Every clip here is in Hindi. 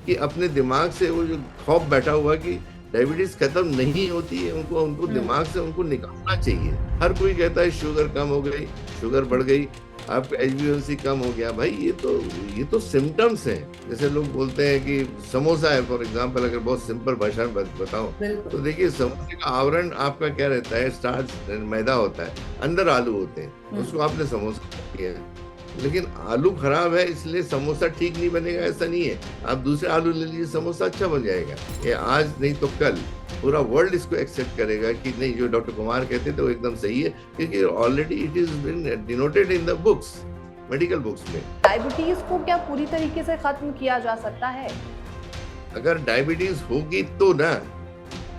कि अपने दिमाग से वो जो खौफ बैठा हुआ कि डायबिटीज खत्म नहीं होती है, उनको उनको दिमाग से उनको निकालना चाहिए। हर कोई कहता है शुगर कम हो गई, शुगर बढ़ गई, आपका एचबीएवंसी कम हो गया। भाई ये तो सिम्टम्स हैं। जैसे लोग बोलते हैं कि समोसा है, फॉर एग्जांपल, अगर बहुत सिंपल भाषा में बताऊं तो बिल्कुल। देखिए, समोसे का आवरण आपका क्या रहता है? स्टार्च, मैदा होता है, अंदर आलू होते हैं, हम्म। उसको आपने समोसा किया है। लेकिन आलू खराब है इसलिए समोसा ठीक नहीं बनेगा, ऐसा नहीं है। आप दूसरे आलू ले लीजिए, समोसा अच्छा बन जाएगा। ये आज नहीं तो कल पूरा वर्ल्ड इसको एक्सेप्ट करेगा कि नहीं, जो डॉक्टर कुमार कहते थे वो एकदम सही है, क्योंकि already it is been denoted in the books, medical books में। डायबिटीज को क्या पूरी तरीके से खत्म किया जा सकता है? अगर डायबिटीज होगी तो ना,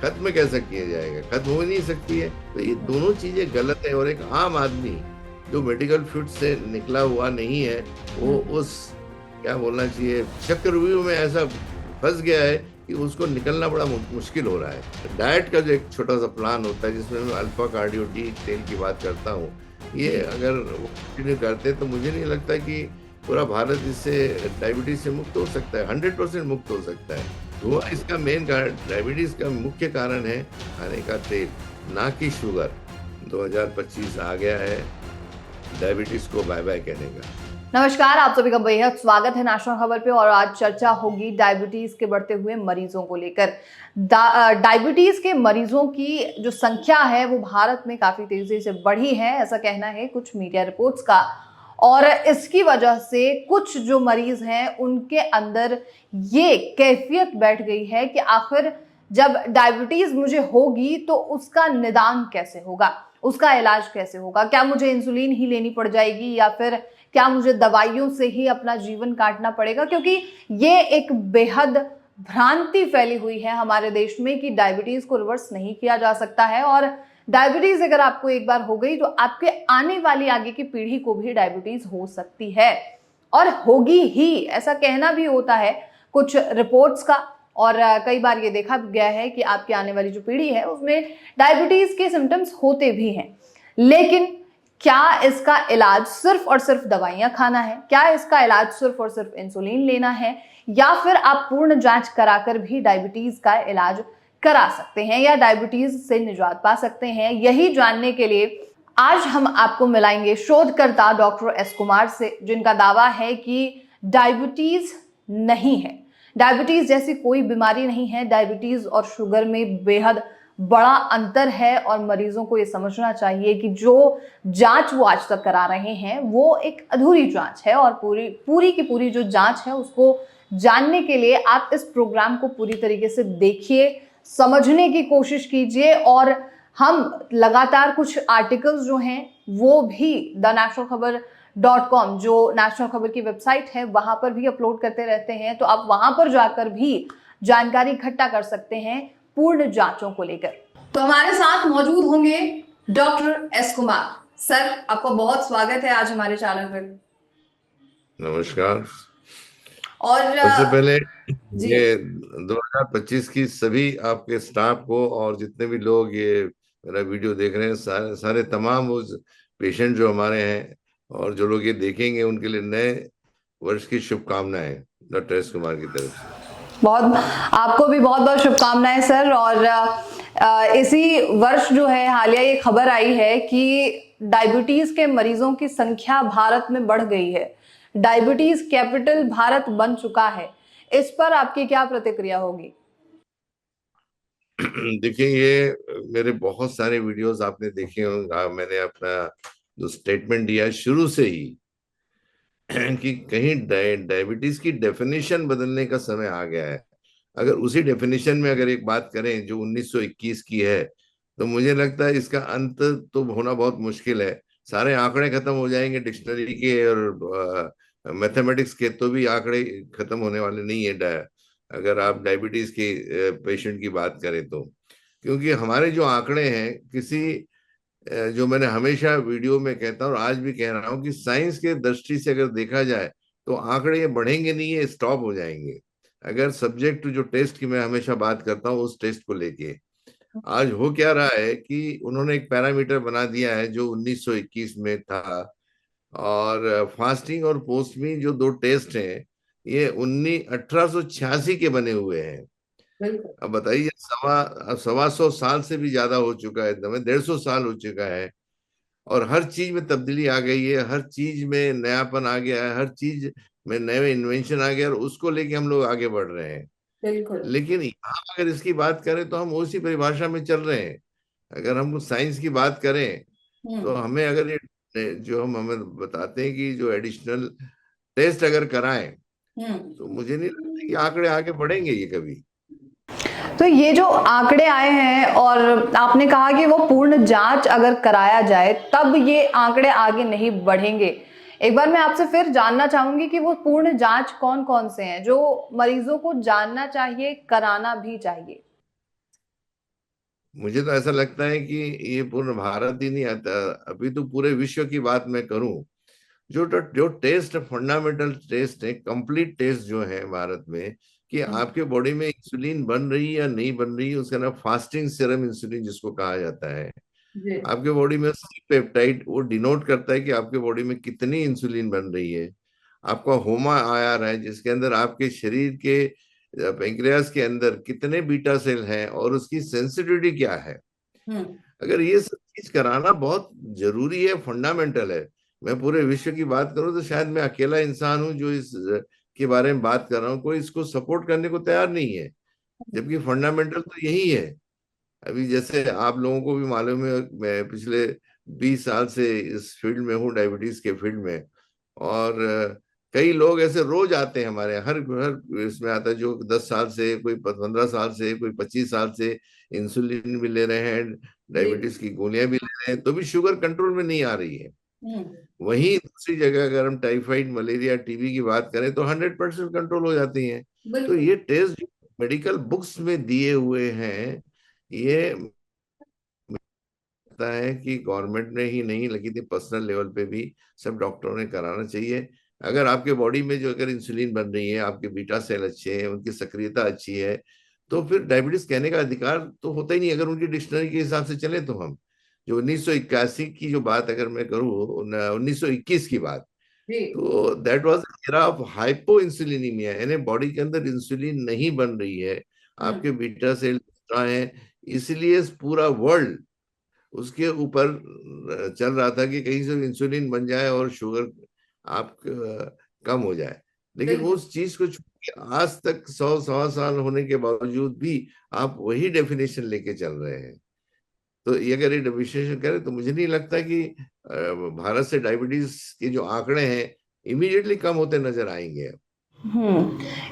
खत्म कैसा किया जाएगा? खत्म हो ही नहीं सकती है। तो ये दोनों चीजें गलत है। और एक आम आदमी जो मेडिकल फील्ड से निकला हुआ नहीं है, वो हम्म। उस, क्या बोलना चाहिए, चक्रव्यूह में ऐसा फंस गया है कि उसको निकलना बड़ा मुश्किल हो रहा है। डाइट का जो एक छोटा सा प्लान होता है, जिसमें मैं अल्फा कार्डियो डी 10 की बात करता हूँ, ये जी। अगर वो कंटिन्यू करते तो मुझे नहीं लगता कि पूरा भारत इससे, डायबिटीज से मुक्त हो सकता है, 100% मुक्त हो सकता है। धुआं इसका मेन कारण, डायबिटीज का मुख्य कारण है खाने का तेल, ना कि शुगर। 2025 आ गया है डायबिटीज को बाय बाय कहने का। नमस्कार, आप सभी का बेहद स्वागत है नेशनल खबर पे। और आज चर्चा होगी डायबिटीज के बढ़ते हुए मरीजों को लेकर। डायबिटीज के मरीजों की जो संख्या है वो भारत में काफी तेजी से बढ़ी है, ऐसा कहना है कुछ मीडिया रिपोर्ट्स का। और इसकी वजह से कुछ जो मरीज हैं उनके अंदर ये कैफियत बैठ गई है कि आखिर जब डायबिटीज मुझे होगी तो उसका निदान कैसे होगा, उसका इलाज कैसे होगा। क्या मुझे इंसुलिन ही लेनी पड़ जाएगी या फिर क्या मुझे दवाइयों से ही अपना जीवन काटना पड़ेगा? क्योंकि ये एक बेहद भ्रांति फैली हुई है हमारे देश में कि डायबिटीज को रिवर्स नहीं किया जा सकता है। और डायबिटीज अगर आपको एक बार हो गई तो आपके आने वाली आगे की पीढ़ी को भी डायबिटीज हो सकती है और होगी ही, ऐसा कहना भी होता है कुछ रिपोर्ट्स का। और कई बार ये देखा गया है कि आपकी आने वाली जो पीढ़ी है उसमें डायबिटीज के सिम्टम्स होते भी हैं। लेकिन क्या इसका इलाज सिर्फ और सिर्फ दवाइयां खाना है? क्या इसका इलाज सिर्फ और सिर्फ इंसुलिन लेना है? या फिर आप पूर्ण जांच कराकर भी डायबिटीज का इलाज करा सकते हैं या डायबिटीज से निजात पा सकते हैं? यही जानने के लिए आज हम आपको मिलाएंगे शोधकर्ता डॉक्टर एस कुमार से, जिनका दावा है कि डायबिटीज नहीं है, डायबिटीज जैसी कोई बीमारी नहीं है। डायबिटीज और शुगर में बेहद बड़ा अंतर है और मरीजों को ये समझना चाहिए कि जो जांच वो आज तक करा रहे हैं वो एक अधूरी जांच है। और पूरी पूरी की पूरी जो जांच है उसको जानने के लिए आप इस प्रोग्राम को पूरी तरीके से देखिए, समझने की कोशिश कीजिए। और हम लगातार कुछ आर्टिकल्स जो हैं वो भी द नेशनल खबर .com, जो नेशनल खबर की वेबसाइट है, वहां पर भी अपलोड करते रहते हैं। तो आप वहां पर जाकर भी जानकारी इकट्ठा कर सकते हैं पूर्ण जांचों को लेकर। तो हमारे साथ मौजूद होंगे डॉक्टर एस कुमार सर। आपका बहुत स्वागत है आज हमारे चैनल पर। नमस्कार। और सबसे पहले जी। ये 2025 की सभी आपके स्टाफ को और जितने भी लोग ये मेरा वीडियो देख रहे हैं, सारे सारे तमाम उस पेशेंट जो हमारे हैं और जो लोग ये देखेंगे, उनके लिए नए वर्ष की शुभकामनाएं डॉक्टर एस कुमार की तरफ से। बहुत आपको भी बहुत बहुत शुभकामनाएं सर। और इसी वर्ष जो है हालिया ये खबर आई है कि डायबिटीज के मरीजों की संख्या भारत में बढ़ गई है। डायबिटीज कैपिटल भारत बन चुका है। इस पर आपकी क्या प्रतिक्रिया होगी? देखिए, ये मेरे बहुत सारे वीडियोस आपने देखे होंगे। मैंने अपना जो स्टेटमेंट दिया है शुरू से ही कि कहीं डायबिटीज की डेफिनेशन बदलने का समय आ गया है। अगर उसी डेफिनेशन में अगर एक बात करें जो 1921 की है, तो मुझे लगता है इसका अंत तो होना बहुत मुश्किल है। सारे आंकड़े खत्म हो जाएंगे डिक्शनरी के और मैथमेटिक्स के, तो भी आंकड़े खत्म होने वाले नहीं है अगर आप डायबिटीज के पेशेंट की बात करें तो। क्योंकि हमारे जो आंकड़े हैं, किसी जो मैंने हमेशा वीडियो में कहता हूँ और आज भी कह रहा हूँ कि साइंस के दृष्टि से अगर देखा जाए तो आंकड़े ये बढ़ेंगे नहीं, ये स्टॉप हो जाएंगे। अगर सब्जेक्ट टू जो टेस्ट की मैं हमेशा बात करता हूँ, उस टेस्ट को लेके आज हो क्या रहा है कि उन्होंने एक पैरामीटर बना दिया है जो 1921 में था। और फास्टिंग और पोस्ट में जो दो टेस्ट हैं, ये 1886 के बने हुए हैं। बिल्कुल। अब बताइए, सवा सौ साल से भी ज्यादा हो चुका है, एकदम 150 साल हो चुका है। और हर चीज में तब्दीली आ गई है, हर चीज में नयापन आ गया है, हर चीज में नए इन्वेंशन आ गया, और उसको लेके हम लोग आगे बढ़ रहे हैं। बिल्कुल। लेकिन यहाँ अगर इसकी बात करें तो हम उसी परिभाषा में चल रहे हैं। अगर हम साइंस की बात करें तो हम्म। हमें अगर ये जो हम हमें बताते हैं कि जो एडिशनल टेस्ट अगर कराएं, हम्म। तो मुझे नहीं लगता कि आंकड़े आगे बढ़ेंगे ये कभी। तो ये जो आंकड़े आए हैं और आपने कहा कि वो पूर्ण जांच अगर कराया जाए तब ये आंकड़े आगे नहीं बढ़ेंगे, एक बार मैं आपसे फिर जानना चाहूंगी कि वो पूर्ण जांच कौन कौन से हैं जो मरीजों को जानना चाहिए, कराना भी चाहिए। मुझे तो ऐसा लगता है कि ये पूर्ण भारत ही नहीं आता, अभी तो पूरे विश्व की बात मैं करूं, जो टेस्ट फंडामेंटल टेस्ट है, कंप्लीट टेस्ट जो है भारत में, कि हम्म। आपके बॉडी में इंसुलिन बन रही है या नहीं बन रही है, उसका नाम फास्टिंग सीरम इंसुलिन जिसको कहा जाता है। जी। आपके बॉडी में सी पेप्टाइड वो डिनोट करता है कि आपके बॉडी में कितनी इंसुलिन बन रही है। आपका होमा आर है जिसके अंदर आपके शरीर के पेंक्रियास के अंदर कितने बीटा सेल हैं और उसकी सेंसिटिविटी क्या है। हम्म। अगर ये सब चीज कराना बहुत जरूरी है, फंडामेंटल है। मैं पूरे विश्व की बात करूं तो शायद मैं अकेला इंसान हूं जो इस के बारे में बात कर रहा हूं, कोई इसको सपोर्ट करने को तैयार नहीं है, जबकि फंडामेंटल तो यही है। अभी जैसे आप लोगों को भी मालूम है, मैं पिछले 20 साल से इस फील्ड में हूँ, डायबिटीज के फील्ड में। और कई लोग ऐसे रोज आते हैं हमारे यहाँ, हर हर इसमें आता है, जो 10 साल से, कोई 15 साल से, कोई 25 साल से इंसुलिन भी ले रहे हैं, जी। डायबिटीज की गोलियां भी ले रहे हैं, तो भी शुगर कंट्रोल में नहीं आ रही है। हम्म। वहीं दूसरी जगह अगर हम टाइफाइड, मलेरिया, टीबी की बात करें तो 100% कंट्रोल हो जाती हैं। तो बिल्कुल। ये टेस्ट जो मेडिकल बुक्स में दिए हुए हैं, ये लगता है कि गवर्नमेंट ने ही नहीं, लेकिन पर्सनल लेवल पे भी सब डॉक्टरों ने कराना चाहिए। अगर आपके बॉडी में जो अगर इंसुलिन बन रही है, आपके बीटा सेल अच्छे हैं, उनकी सक्रियता अच्छी है, तो फिर डायबिटीज कहने का अधिकार तो होता ही नहीं। अगर उनकी डिक्शनरी के हिसाब से चले तो हम जो 1981 की जो बात अगर मैं करूँ, 1921 की बात, जी। तो that was era of hypoinsulinemia, यानी बॉडी के अंदर इंसुलिन नहीं बन रही है, हम्म। आपके बीटा सेल है, इसलिए पूरा वर्ल्ड उसके ऊपर चल रहा था कि कहीं से इंसुलिन बन जाए और शुगर आप कम हो जाए। लेकिन बिल्कुल। उस चीज को छोड़ के आज तक 100 सवा साल होने के बावजूद भी आप वही डेफिनेशन लेके चल रहे हैं। तो ये अगर ये डेफिनेशन करें तो मुझे नहीं लगता कि भारत से डायबिटीज के जो आंकड़े हैं इमीडिएटली कम होते नजर आएंगे।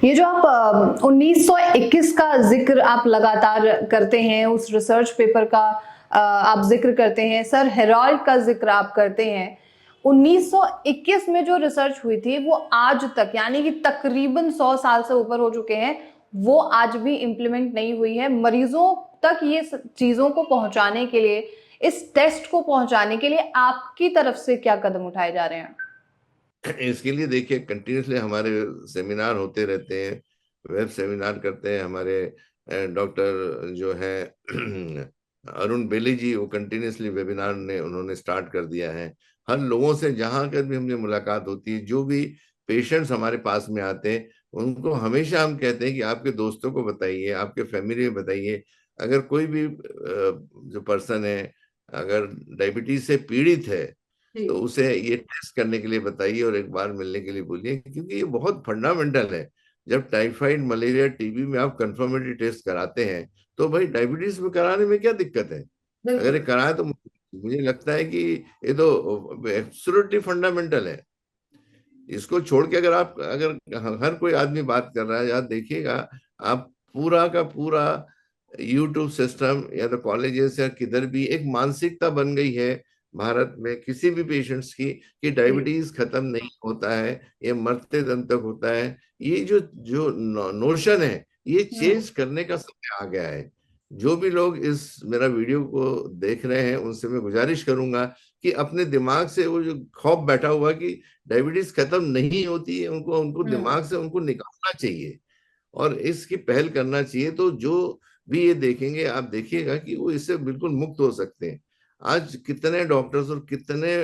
ये जो आप 1921 का जिक्र आप लगातार करते हैं, उस रिसर्च पेपर का आप जिक्र करते हैं, सर हेराल्ड का जिक्र आप करते हैं, 1921 में जो रिसर्च हुई थी वो आज तक, यानी कि तकरीबन 100 साल से ऊपर हो चुके हैं, वो आज भी इम्प्लीमेंट नहीं हुई है। मरीजों तक ये चीजों को पहुंचाने के लिए, इस टेस्ट को पहुंचाने के लिए आपकी तरफ से क्या कदम उठाए जा रहे हैं? इसके लिए देखिए, कंटिन्यूसली हमारे सेमिनार होते रहते हैं, वेब सेमिनार करते हैं हमारे डॉक्टर जो है अरुण बेली जी, वो कंटिन्यूसली वेबिनार ने उन्होंने स्टार्ट कर दिया है। हर लोगों से जहां कर भी हमने मुलाकात होती है, जो भी पेशेंट्स हमारे पास में आते हैं, उनको हमेशा हम कहते हैं कि आपके दोस्तों को बताइए, आपके फैमिली में बताइए, अगर कोई भी जो पर्सन है अगर डायबिटीज से पीड़ित है जी। तो उसे ये टेस्ट करने के लिए बताइए और एक बार मिलने के लिए बोलिए, क्योंकि ये बहुत फंडामेंटल है। जब टाइफाइड, मलेरिया, टीबी में आप कंफर्मेटरी टेस्ट कराते हैं, तो भाई डायबिटीज में कराने में क्या दिक्कत है? अगर बिल्कुल। ये कराए तो मुझे लगता है कि ये तो एब्सोल्युटली फंडामेंटल है। इसको छोड़ के अगर आप, अगर हर कोई आदमी बात कर रहा है, यार देखिएगा, आप पूरा का पूरा यूट्यूब सिस्टम या तो कॉलेजेस या किधर भी एक मानसिकता बन गई है भारत में किसी भी पेशेंट्स की, कि जी। डायबिटीज खत्म नहीं होता है, ये मरते दम तक होता है। ये जो जो नोशन है, ये हम्म। चेंज करने का समय आ गया है। जो भी लोग इस मेरा वीडियो को देख रहे हैं उनसे मैं गुजारिश करूंगा कि अपने दिमाग से वो जो खौफ बैठा हुआ कि डायबिटीज खत्म नहीं होती है, उनको उनको हम्म। दिमाग से उनको निकालना चाहिए और इसकी पहल करना चाहिए। तो जो भी ये देखेंगे, आप देखिएगा कि वो इससे बिल्कुल मुक्त हो सकते हैं। आज कितने डॉक्टर्स और कितने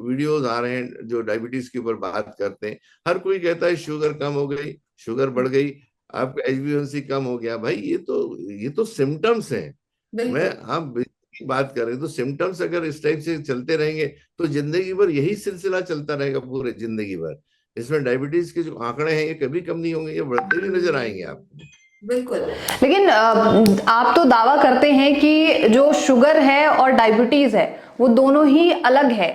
वीडियोस आ रहे हैं जो डायबिटीज के ऊपर बात करते हैं। हर कोई कहता है शुगर कम हो गई, शुगर बढ़ गई, आपका एचबीएनसी कम हो गया। भाई ये तो सिम्टम्स हैं। मैं बिल्कुल आप की बात कर रहे हैं तो सिम्टम्स अगर इस टाइप से चलते रहेंगे तो जिंदगी भर यही सिलसिला चलता रहेगा, पूरे जिंदगी भर। इसमें डायबिटीज के जो आंकड़े हैं ये कभी कम नहीं होंगे, ये बढ़ते हुए नजर आएंगे आपको। बिल्कुल। लेकिन आप तो दावा करते हैं कि जो शुगर है और डायबिटीज है वो दोनों ही अलग है।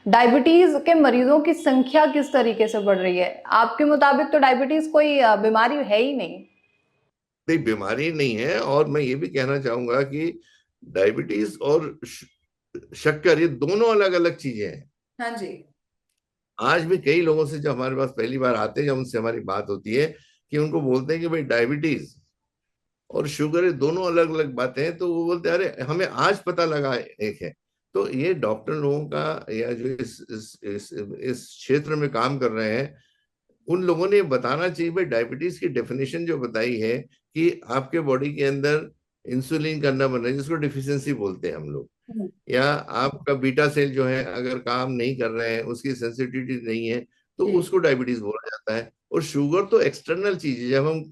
डायबिटीज के मरीजों की संख्या किस तरीके से बढ़ रही है? आपके मुताबिक तो डायबिटीज कोई बीमारी है ही नहीं। कोई बीमारी नहीं है। और मैं ये भी कहना चाहूंगा कि डायबिटीज और शक्कर ये दोनों अलग अलग चीजें हैं। हाँ जी। आज भी कई लोगों से जो हमारे पास पहली बार आते हैं, जब उनसे हमारी बात होती है कि उनको बोलते हैं कि भाई डायबिटीज और शुगर ये दोनों अलग अलग बातें हैं, तो वो बोलते हैं अरे हमें आज पता लगा एक है। तो ये डॉक्टर लोगों का, या जो इस क्षेत्र में काम कर रहे हैं, उन लोगों ने बताना चाहिए भाई डायबिटीज की डेफिनेशन जो बताई है कि आपके बॉडी के अंदर इंसुलिन का न बनना, जिसको डिफिशियंसी बोलते हैं हम लोग, हम्म, या आपका बीटा सेल जो है अगर काम नहीं कर रहे हैं, उसकी सेंसिटिविटी नहीं है, तो जी। उसको डायबिटीज बोला जाता है। और शुगर तो एक्सटर्नल चीज है। जब हम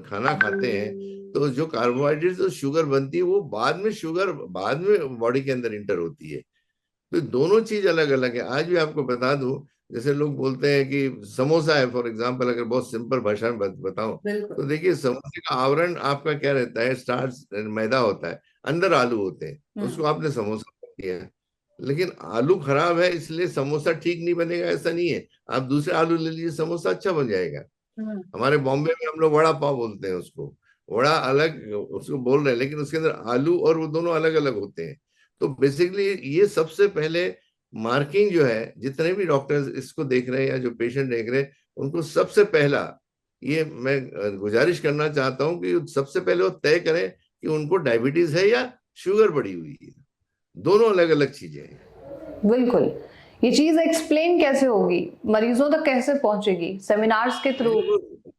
खाना खाते हैं तो जो कार्बोहाइड्रेट जो शुगर बनती है वो बाद में बॉडी के अंदर इंटर होती है। तो दोनों चीज अलग अलग है। आज भी आपको बता दूं, जैसे लोग बोलते हैं कि समोसा है फॉर एग्जांपल, अगर बहुत सिंपल भाषा में बताऊं तो बिल्कुल। देखिए, समोसे का आवरण आपका क्या रहता है? स्टार्च, मैदा होता है, अंदर आलू होते हैं, हम्म। उसको आपने समोसा बना दिया है। लेकिन आलू खराब है इसलिए समोसा ठीक नहीं बनेगा, ऐसा नहीं है। आप दूसरे आलू ले लीजिए, समोसा अच्छा बन जाएगा। हम्म। हमारे बॉम्बे में हम लोग वड़ा पाव बोलते हैं उसको, वड़ा अलग उसको बोल रहे हैं, लेकिन उसके अंदर आलू और वो दोनों अलग अलग होते हैं। तो बेसिकली ये सबसे पहले मार्किंग जो है, जितने भी डॉक्टर्स इसको देख रहे हैं या जो पेशेंट देख रहे हैं, उनको सबसे पहला ये मैं गुजारिश करना चाहता हूं कि सबसे पहले वो तय करें कि उनको डायबिटीज है या शुगर बढ़ी हुई है। दोनों अलग अलग चीजें हैं। बिल्कुल। ये चीज एक्सप्लेन कैसे होगी, मरीजों तक कैसे पहुंचेगी? सेमिनार्स के थ्रू?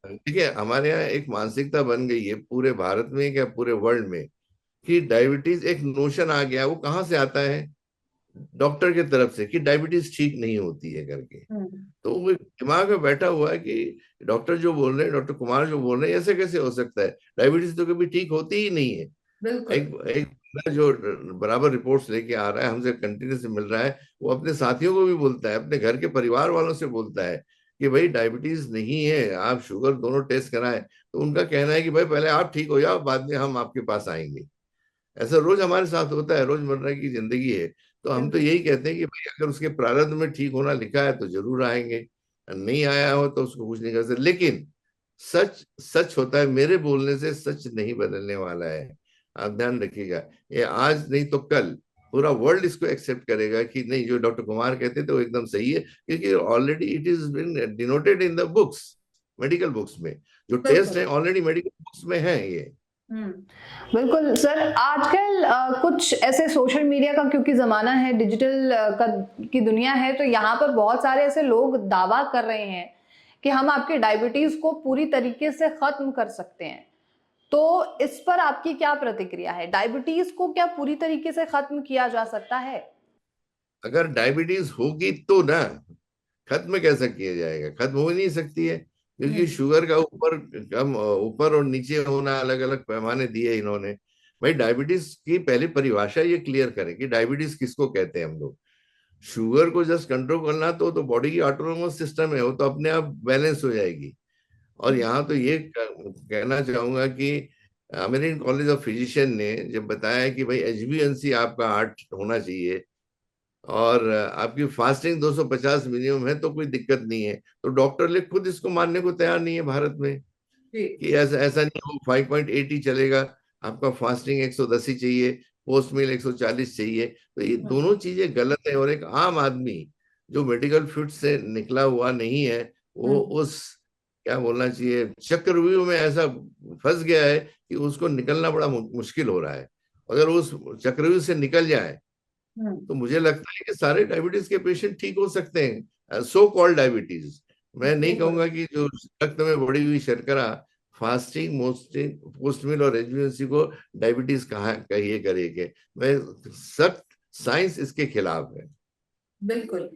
देखिए, हमारे यहाँ एक मानसिकता बन गई है पूरे भारत में क्या पूरे वर्ल्ड में, कि डायबिटीज एक नोशन आ गया। वो कहाँ से आता है? डॉक्टर की तरफ से, कि डायबिटीज ठीक नहीं होती है करके। हम्म। तो वो दिमाग में बैठा हुआ है कि डॉक्टर जो बोल रहे हैं, डॉक्टर कुमार जो बोल रहे हैं, ऐसे कैसे हो सकता है? डायबिटीज तो कभी ठीक होती ही नहीं है। बिल्कुल। एक एक बंदा जो बराबर रिपोर्ट्स लेके आ रहा है, हमसे कंटिन्यूस मिल रहा है, वो अपने साथियों को भी बोलता है, अपने घर के परिवार वालों से बोलता है कि भाई डायबिटीज नहीं है, आप शुगर दोनों टेस्ट कराएं। तो उनका कहना है कि भाई पहले आप ठीक हो जाओ, बाद में हम आपके पास आएंगे। ऐसा रोज हमारे साथ होता है, रोजमर्रा की जिंदगी है। तो हम तो बिल्कुल। यही कहते हैं कि भाई अगर उसके प्रारब्ध में ठीक होना लिखा है तो जरूर आएंगे, नहीं आया हो तो उसको कुछ नहीं कर सकते। लेकिन सच सच होता है, मेरे बोलने से सच नहीं बदलने वाला है। आप ध्यान रखिएगा, ये आज नहीं तो कल पूरा वर्ल्ड इसको एक्सेप्ट करेगा कि नहीं, जो डॉक्टर कुमार कहते थे वो एकदम सही है, क्योंकि already it is been denoted in the books, medical books में। जो टेस्ट बिल्कुल। है ऑलरेडी मेडिकल बुक्स में है ये। हम्म। बिल्कुल सर। आजकल कुछ ऐसे सोशल मीडिया का क्योंकि जमाना है, डिजिटल का की दुनिया है, तो यहाँ पर बहुत सारे ऐसे लोग दावा कर रहे हैं कि हम आपकी डायबिटीज को पूरी तरीके से खत्म कर सकते हैं। तो इस पर आपकी क्या प्रतिक्रिया है? डायबिटीज को क्या पूरी तरीके से खत्म किया जा सकता है? अगर डायबिटीज होगी तो ना, खत्म कैसा किया जाएगा? खत्म हो ही नहीं सकती है, क्योंकि हम्म। शुगर का ऊपर और नीचे होना अलग अलग पैमाने दिए इन्होंने। भाई डायबिटीज की पहली परिभाषा ये क्लियर करें कि डायबिटीज किसको कहते हैं हम लोग। शुगर को जस्ट कंट्रोल करना तो बॉडी की ऑटोनोमस सिस्टम है, वो तो अपने आप बैलेंस हो जाएगी। और यहाँ तो ये कहना चाहूंगा कि अमेरिकन कॉलेज ऑफ फिजिशियन ने जब बताया कि भाई एचबीएनसी आपका 8 होना चाहिए, और आपकी फास्टिंग 250 मिनिमम है, तो कोई दिक्कत नहीं है। तो डॉक्टर लोग खुद इसको मानने को तैयार नहीं है भारत में, जी। कि ऐसा ऐसा नहीं हो 5.8 ही चलेगा, आपका फास्टिंग 110 ही चाहिए, पोस्ट मील 140 चाहिए। तो ये हम्म। दोनों चीजें गलत है। और एक आम आदमी जो मेडिकल फील्ड से निकला हुआ नहीं है, वो हम्म। उस क्या बोलना चाहिए चक्रव्यूह में ऐसा फंस गया है कि उसको निकलना बड़ा मुश्किल हो रहा है। अगर उस चक्रव्यूह से निकल जाए हम्म। तो मुझे लगता है कि सारे डायबिटीज के पेशेंट ठीक हो सकते हैं, सो कॉल्ड डायबिटीज। मैं नहीं बिल्कुल। कहूंगा कि जो रक्त में बढ़ी हुई शर्करा, फास्टिंग, पोस्ट मील और एचबीएनसी को डायबिटीज कहा कहिए करिए के। मैं सख्त साइंस इसके खिलाफ है। बिल्कुल।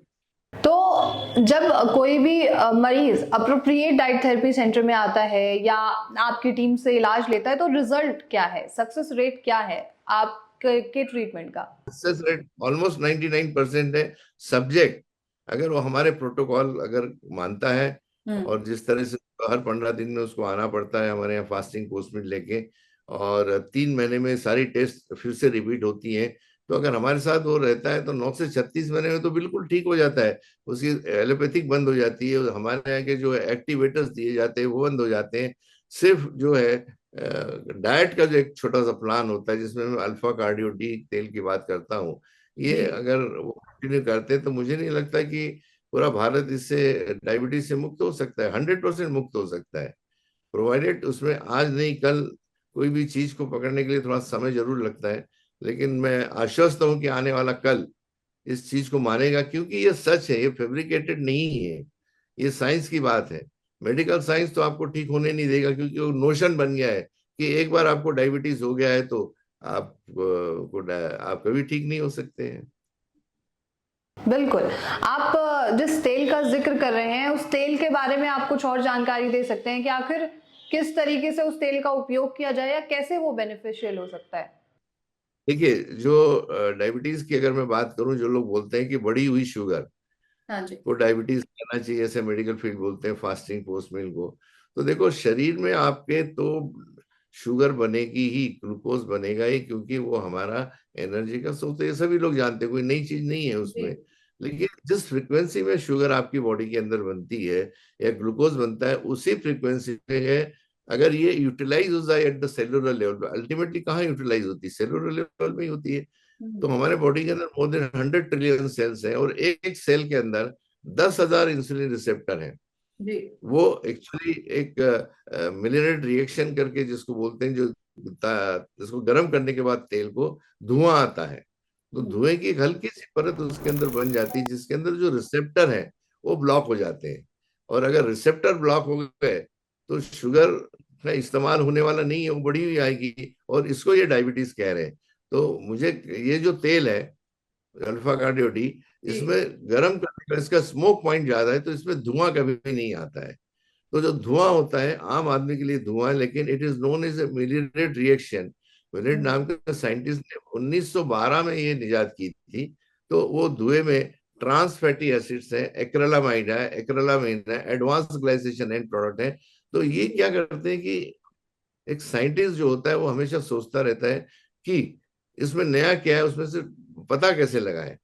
तो जब कोई भी मरीज अप्रोप्रिएट डाइट थेरेपी सेंटर में आता है या आपकी टीम से इलाज लेता है, तो रिजल्ट क्या है, सक्सेस रेट क्या है आपके ट्रीटमेंट का? सक्सेस रेट ऑलमोस्ट 99% है। सब्जेक्ट अगर वो हमारे प्रोटोकॉल अगर मानता है, और जिस तरह से हर 15 दिन में उसको आना पड़ता है हमारे यहाँ फास्टिंग पोस्ट मीट लेके, और 3 महीने में सारी टेस्ट फिर से रिपीट होती हैं, तो अगर हमारे साथ वो रहता है तो 9 से 36 महीने में तो बिल्कुल ठीक हो जाता है। उसकी एलोपैथिक बंद हो जाती है, हमारे यहाँ के जो एक्टिवेटर्स दिए जाते हैं वो बंद हो जाते हैं। सिर्फ जो है डाइट का जो एक छोटा सा प्लान होता है, जिसमें मैं अल्फा कार्डियो डी तेल की बात करता हूँ, ये जी। अगर वो कंटिन्यू करते हैं तो मुझे नहीं लगता कि पूरा भारत इससे डायबिटीज से मुक्त हो सकता है। 100% मुक्त हो सकता है, प्रोवाइडेड उसमें आज नहीं कल कोई भी चीज को पकड़ने के लिए थोड़ा समय जरूर लगता है। लेकिन मैं आश्वस्त हूं कि आने वाला कल इस चीज को मानेगा, क्योंकि ये सच है, ये फेब्रिकेटेड नहीं है, ये साइंस की बात है। मेडिकल साइंस तो आपको ठीक होने नहीं देगा, क्योंकि वो नोशन बन गया है कि एक बार आपको डायबिटीज हो गया है तो आप कभी ठीक नहीं हो सकते हैं। बिल्कुल। आप जिस तेल का जिक्र कर रहे हैं, उस तेल के बारे में आप कुछ और जानकारी दे सकते हैं कि आखिर किस तरीके से उस तेल का उपयोग किया जाए या कैसे वो बेनिफिशियल हो सकता है? देखिए, जो डायबिटीज की अगर मैं बात करूं, जो लोग बोलते हैं कि बढ़ी हुई शुगर हाँ जी। को डायबिटीज कहना चाहिए, ऐसे मेडिकल फील्ड बोलते हैं फास्टिंग पोस्ट मील को, तो देखो शरीर में आपके तो शुगर बनेगी ही, ग्लूकोज बनेगा ही, क्योंकि वो हमारा एनर्जी का सोर्स है, ये सभी लोग जानते हैं, कोई नई चीज नहीं है जी। उसमें। लेकिन जिस फ्रिक्वेंसी में शुगर आपकी बॉडी के अंदर बनती है या ग्लूकोज बनता है, उसी फ्रिक्वेंसी पे है। अगर ये यूटिलाइज हो जाए एट द सेलुलर लेवल पे, अल्टीमेटली कहाँ यूटिलाइज होती है, सेलुलर लेवल में ही होती है। तो हमारे बॉडी के अंदर मोर देन 100 ट्रिलियन सेल्स हैं, और एक सेल के अंदर 10,000 इंसुलिन रिसेप्टर हैं। जी। वो एक्चुअली एक मिलिनेट रिएक्शन करके जिसको बोलते हैं, जो जिसको गर्म करने के बाद तेल को धुआं आता है, तो धुएं की एक हल्की सी परत उसके अंदर बन जाती है, जिसके अंदर जो रिसेप्टर है वो ब्लॉक हो जाते हैं। और अगर रिसेप्टर ब्लॉक हो गए तो शुगर का इस्तेमाल होने वाला नहीं है, वो बढ़ी हुई आएगी, और इसको ये डायबिटीज कह रहे हैं। तो मुझे ये जो तेल है अल्फा कार्डियोडी, जी। इसमें गर्म करने का इसका स्मोक पॉइंट ज्यादा है, तो इसमें धुआं कभी भी नहीं आता है। तो जो धुआं होता है आम आदमी के लिए धुआं है, लेकिन it is known as a Maillard reaction. Maillard नाम के साइंटिस्ट ने 1912 में ये निजात की थी। तो वो धुएं में ट्रांस फैटी एसिड्स है, एक्रेलामाइड है, एक्रेलामाइन है, एडवांस ग्लाइसेशन एंड प्रोडक्ट है। तो ये क्या करते हैं कि एक साइंटिस्ट जो होता है वो हमेशा सोचता रहता है कि इसमें नया क्या है, उसमें से पता कैसे लगाए।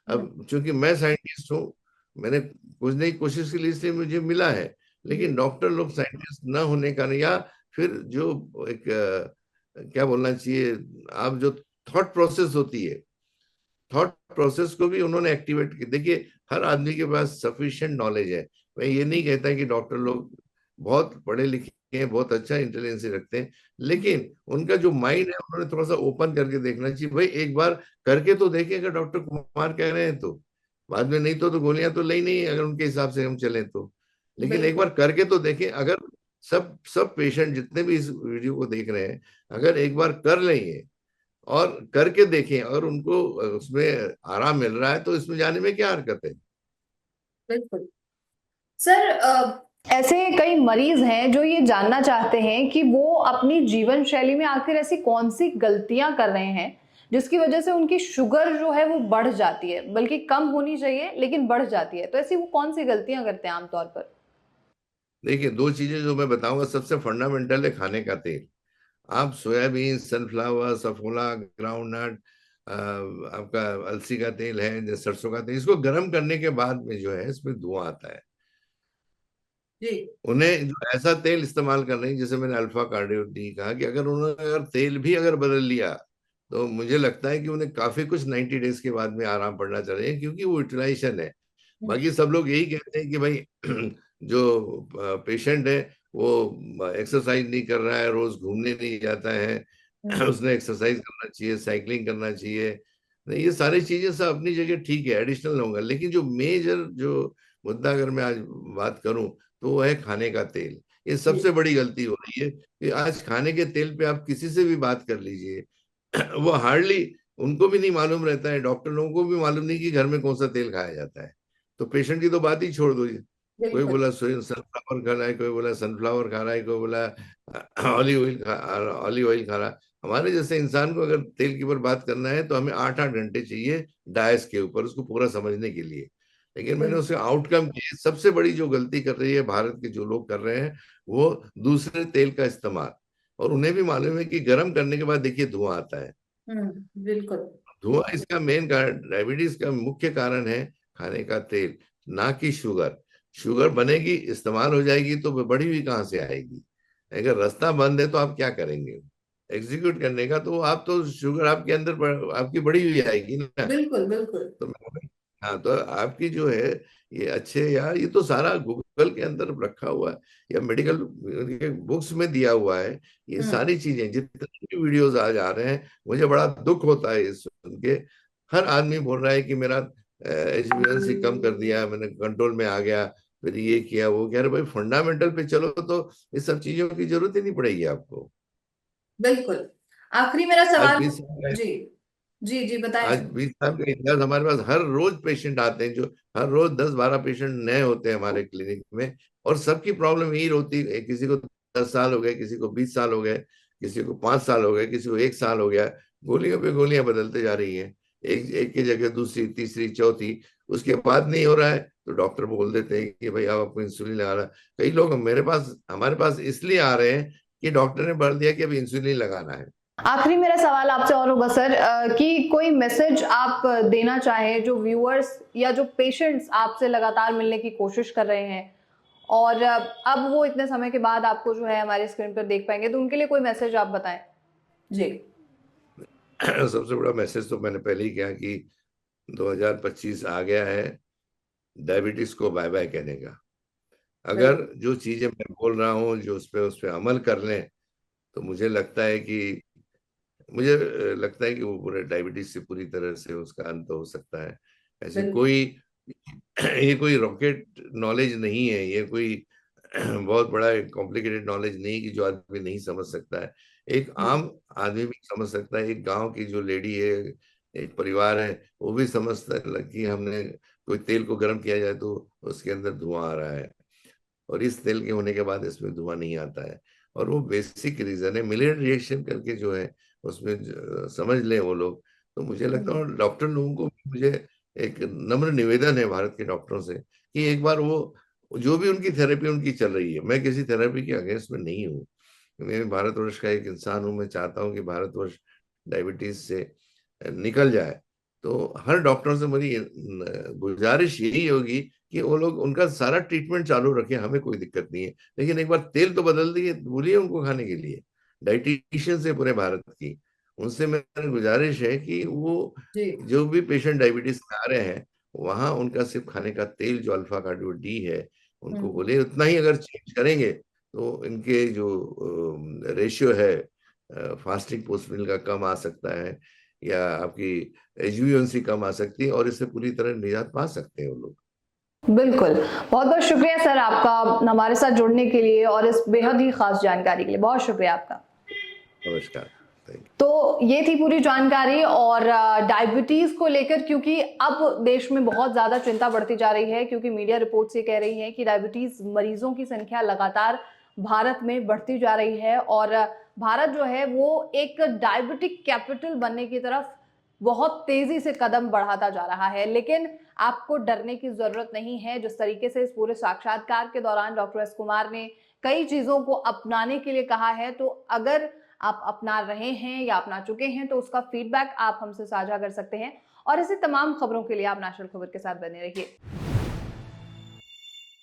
अब चूंकि मैं साइंटिस्ट हूँ, मैंने कुछ नई कोशिश की, इसलिए मुझे मिला है। लेकिन डॉक्टर लोग साइंटिस्ट न होने का, या फिर जो एक क्या बोलना चाहिए, आप जो थॉट प्रोसेस होती है, थॉट प्रोसेस को भी उन्होंने एक्टिवेट किया। देखिए, हर आदमी के पास सफिशिएंट नॉलेज है। मैं ये नहीं कहता कि डॉक्टर लोग बहुत पढ़े लिखे हैं, बहुत अच्छा इंटेलिजेंस रखते हैं, लेकिन उनका जो माइंड है उन्होंने थोड़ा सा ओपन करके देखना चाहिए। भाई एक बार करके तो देखें, अगर डॉक्टर कुमार कह रहे हैं तो, बाद में नहीं तो गोलियां तो ले नहीं, अगर उनके हिसाब से हम चलें तो। लेकिन एक बार बिल्कुल। करके तो देखें। अगर सब सब पेशेंट जितने भी इस वीडियो को देख रहे हैं, अगर एक बार कर लेंगे और करके देखें और उनको उसमें आराम मिल रहा है, तो इसमें जाने में क्या हरकत है। बिल्कुल। सर, ऐसे कई मरीज हैं जो ये जानना चाहते हैं कि वो अपनी जीवन शैली में आखिर ऐसी कौन सी गलतियां कर रहे हैं जिसकी वजह से उनकी शुगर जो है वो बढ़ जाती है, बल्कि कम होनी चाहिए लेकिन बढ़ जाती है। तो ऐसी वो कौन सी गलतियां करते हैं आमतौर पर? देखिए, दो चीजें जो मैं बताऊंगा, सबसे फंडामेंटल है खाने का तेल। आप soybean, sunflower, Saffola, groundnut, आपका अलसी का तेल है, सरसों का तेल, इसको गर्म करने के बाद में जो है इसमें धुआं आता है। जी। उन्हें जो ऐसा तेल इस्तेमाल कर रहे हैं, जैसे मैंने अल्फा कार्डियोडी कहा, कि अगर उन्होंने अगर तेल भी अगर बदल लिया, तो मुझे लगता है कि उन्हें काफी कुछ 90 डेज के बाद में आराम पड़ना चाहिए, क्योंकि वो यूटिलाइजेशन है। बाकी सब लोग यही कहते हैं कि भाई जो पेशेंट है वो एक्सरसाइज नहीं कर रहा है, रोज घूमने नहीं जाता है, उसने एक्सरसाइज करना चाहिए, साइकिलिंग करना चाहिए। नहीं, ये सारी चीजें सब अपनी जगह ठीक है, एडिशनल होगा। लेकिन जो मेजर जो मुद्दा अगर मैं आज बात करूं, तो वो है खाने का तेल। ये जी। सबसे बड़ी गलती हो रही है कि आज खाने के तेल पे आप किसी से भी बात कर लीजिए वो हार्डली उनको भी नहीं मालूम रहता है, डॉक्टर लोगों को भी मालूम नहीं कि घर में कौन सा तेल खाया जाता है। तो पेशेंट की तो बात ही छोड़ दो। कोई बिल्कुल बोला सनफ्लावर खा रहा है, कोई बोला सनफ्लावर खा रहा है, कोई बोला ऑलिव ऑयल खा रहा है। हमारे जैसे इंसान को अगर तेल के ऊपर बात करना है तो हमें 8-8 घंटे चाहिए डायस के ऊपर उसको पूरा समझने के लिए। लेकिन मैंने बिल्कुल उसके आउटकम की सबसे बड़ी जो गलती कर रही है भारत के जो लोग कर रहे हैं, वो दूसरे तेल का इस्तेमाल। और उन्हें भी मालूम है कि गर्म करने के बाद देखिए धुआं आता है। बिल्कुल धुआं इसका मेन कारण, डायबिटीज का मुख्य कारण है खाने का तेल, ना कि शुगर। शुगर बनेगी, इस्तेमाल हो जाएगी तो वो बढ़ी हुई कहाँ से आएगी? अगर रास्ता बंद है तो आप क्या करेंगे एग्जीक्यूट करने का? तो आप तो शुगर आपके अंदर आपकी बढ़ी हुई आएगी ना। बिल्कुल बिल्कुल तो हाँ, तो आपकी जो है ये अच्छे, यार ये तो सारा गूगल के अंदर रखा हुआ है या मेडिकल बुक्स में दिया हुआ है। ये हम्म सारी चीजें जितने भी वीडियोस आज आ रहे हैं, मुझे बड़ा दुख होता है इस सुन के। हर आदमी बोल रहा है कि मेरा HbA1c कम कर दिया, मैंने कंट्रोल में आ गया, फिर ये किया वो किया। अरे भाई फंडामेंटल पे चलो तो इस सब चीजों की जरूरत ही नहीं पड़ेगी आपको। बिल्कुल। आखिरी मेरा आज सवाल। 20 साल जी जी जी बताएं आज सर। 20 साल का इतिहास, हमारे पास हर रोज पेशेंट आते हैं, जो हर रोज 10-12 पेशेंट नए होते हैं हमारे क्लिनिक में। और सबकी प्रॉब्लम यही होती है, किसी को 10 साल हो गए, किसी को 20 साल हो गए, किसी को 5 साल हो गए, किसी को 1 साल हो गया। गोलियों पे गोलियां बदलते जा रही हैं, एक एक की जगह दूसरी तीसरी चौथी। उसके बाद नहीं हो रहा है तो डॉक्टर बोल देते हैं कि भाई अब आपको इंसुलिन लगा रहा है। कई लोग हमारे पास इसलिए आ रहे हैं कि डॉक्टर ने बोल दिया कि अब इंसुलिन लगाना है। आखिरी मेरा सवाल आपसे और होगा सर, कि कोई मैसेज आप देना चाहें जो व्यूअर्स या जो पेशेंट्स आपसे लगातार मिलने की कोशिश कर रहे हैं और अब वो इतने समय के बाद आपको जो है हमारे स्क्रीन पर देख पाएंगे, तो उनके लिए कोई मैसेज आप बताएं। जी सबसे बड़ा मैसेज तो मैंने पहले ही किया कि 2025 आ गया है डायबिटीज को बाय बाय कहने का। अगर बिल्कुल जो चीजें मैं बोल रहा हूँ जो उस पे अमल कर लें, तो मुझे लगता है कि वो पूरे डायबिटीज से पूरी तरह से उसका अंत हो सकता है। ऐसे बिल्कुल कोई ये कोई रॉकेट नॉलेज नहीं है, ये कोई बहुत बड़ा कॉम्प्लिकेटेड नॉलेज नहीं कि जो आदमी नहीं समझ सकता है। एक आम आदमी भी समझ सकता है, एक गांव की जो लेडी है, एक परिवार है, वो भी समझता है कि हमने कोई तेल को गर्म किया जाए तो उसके अंदर धुआं आ रहा है, और इस तेल के होने के बाद इसमें धुआं नहीं आता है। और वो बेसिक रीजन है, मिलियन रिएक्शन करके जो है उसमें समझ लें वो लोग। तो मुझे लगता है, और डॉक्टर लोगों को भी मुझे एक नम्र निवेदन है भारत के डॉक्टरों से कि एक बार वो जो भी उनकी थेरेपी उनकी चल रही है, मैं किसी थेरेपी के अगेंस्ट में नहीं हूँ। मैं भारतवर्ष का एक इंसान हूँ, मैं चाहता हूँ कि भारतवर्ष डायबिटीज से निकल जाए। तो हर डॉक्टर से मेरी गुजारिश यही होगी कि वो लोग उनका सारा ट्रीटमेंट चालू रखें, हमें कोई दिक्कत नहीं है, लेकिन एक बार तेल तो बदल दिए, बोलिए उनको खाने के लिए। डाइटिशियन से पूरे भारत की उनसे मेरी गुजारिश है कि वो जी जो भी पेशेंट डायबिटीज में आ रहे हैं, वहां उनका सिर्फ खाने का तेल जो अल्फा का जो डी है, उनको हम्म बोले उतना ही अगर चेंज करेंगे तो इनके जो रेशियो है फास्टिंग पोस्ट मील का कम आ सकता है, या आपकी HbA1c कम आ सकती है, और इससे पूरी तरह निजात पा सकते हैं वो लोग। बिल्कुल, बहुत बहुत शुक्रिया सर आपका हमारे साथ जुड़ने के लिए और इस बेहद ही खास जानकारी के लिए बहुत शुक्रिया आपका। नमस्कार। Thank you. तो ये थी पूरी जानकारी और डायबिटीज को लेकर, क्योंकि अब देश में बहुत ज्यादा चिंता बढ़ती जा रही है, क्योंकि मीडिया रिपोर्ट्स ये कह रही है कि डायबिटीज मरीजों की संख्या लगातार भारत में बढ़ती जा रही है और भारत जो है वो एक डायबिटिक कैपिटल बनने की तरफ बहुत तेजी से कदम बढ़ाता जा रहा है। लेकिन आपको डरने की जरूरत नहीं है। जिस तरीके से इस पूरे साक्षात्कार के दौरान डॉक्टर एस कुमार ने कई चीजों को अपनाने के लिए कहा है, तो अगर आप अपना रहे हैं या अपना चुके हैं तो उसका फीडबैक आप हमसे साझा कर सकते हैं। और ऐसी तमाम खबरों के लिए आप नेशनल खबर के साथ बने रहिए।